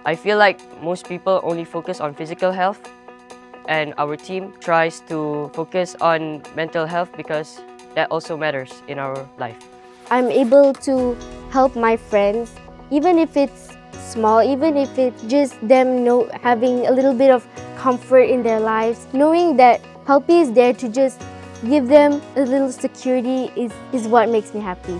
I feel like most people only focus on physical health, and our team tries to focus on mental health because that also matters in our life. I'm able to help my friends, even if it's small, even if it's just them having a little bit of comfort in their lives. Knowing that Helpy is there to just give them a little security is what makes me happy.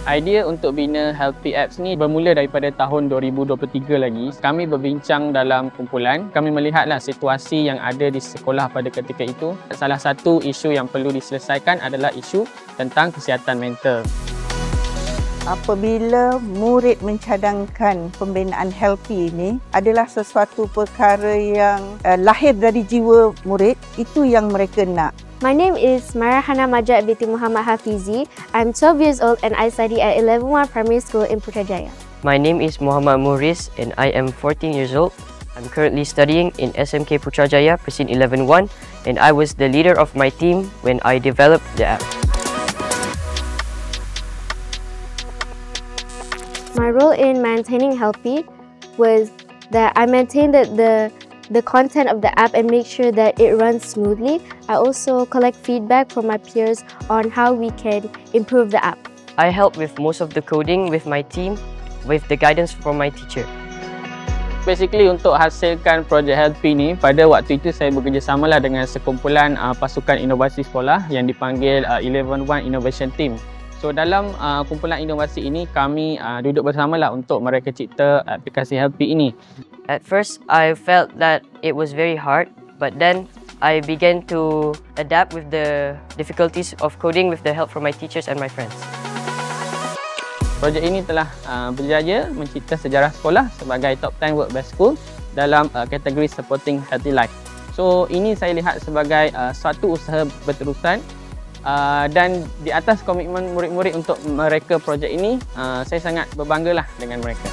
Idea untuk bina Helpy Apps ni bermula daripada tahun 2023 lagi. Kami berbincang dalam kumpulan. Kami melihatlah situasi yang ada di sekolah pada ketika itu. Salah satu isu yang perlu diselesaikan adalah isu tentang kesihatan mental. Apabila murid mencadangkan pembinaan Helpy ini adalah sesuatu perkara yang lahir dari jiwa murid, itu yang mereka nak. My name is Marahana Majad binti Muhammad Hafizi. I'm 12 years old and I study at 11-1 Primary School in Putrajaya. My name is Muhammad Muris and I am 14 years old. I'm currently studying in SMK Putrajaya, Presin 11-1, and I was the leader of my team when I developed the app. My role in maintaining Helpy was that I maintained the content of the app and make sure that it runs smoothly. I also collect feedback from my peers on how we can improve the app. I help with most of the coding with my team with the guidance from my teacher. Basically untuk hasilkan projek Helpy ni, pada waktu itu saya bekerjasamalah dengan sekumpulan pasukan inovasi sekolah yang dipanggil 11-1 Innovation Team. So dalam kumpulan inovasi ini kami duduk bersamalah untuk mereka cipta aplikasi Helpy ini. At first, I felt that it was very hard, but then I began to adapt with the difficulties of coding with the help from my teachers and my friends. Projek ini telah berjaya mencipta sejarah sekolah sebagai Top 10 World Best School dalam kategori Supporting Healthy Life. So ini saya lihat sebagai suatu usaha berterusan dan di atas komitmen murid-murid untuk mereka projek ini, saya sangat berbanggalah dengan mereka.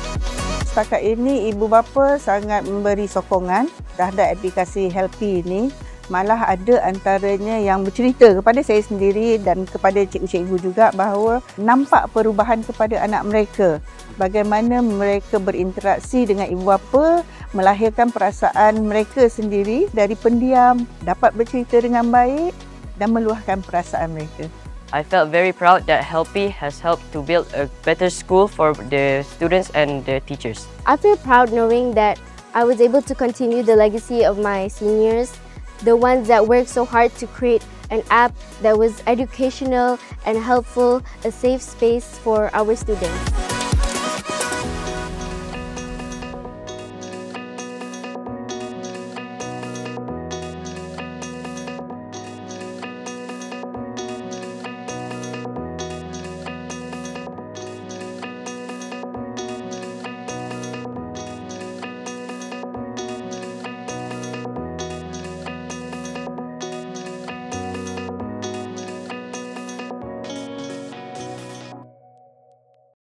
Setakat ini ibu bapa sangat memberi sokongan terhadap aplikasi Helpy ini. Malah ada antaranya yang bercerita kepada saya sendiri dan kepada cikgu-cikgu juga bahawa nampak perubahan kepada anak mereka. Bagaimana mereka berinteraksi dengan ibu bapa, melahirkan perasaan mereka sendiri dari pendiam, dapat bercerita dengan baik dan meluahkan perasaan mereka. I felt very proud that Helpy has helped to build a better school for the students and the teachers. I feel proud knowing that I was able to continue the legacy of my seniors, the ones that worked so hard to create an app that was educational and helpful, a safe space for our students.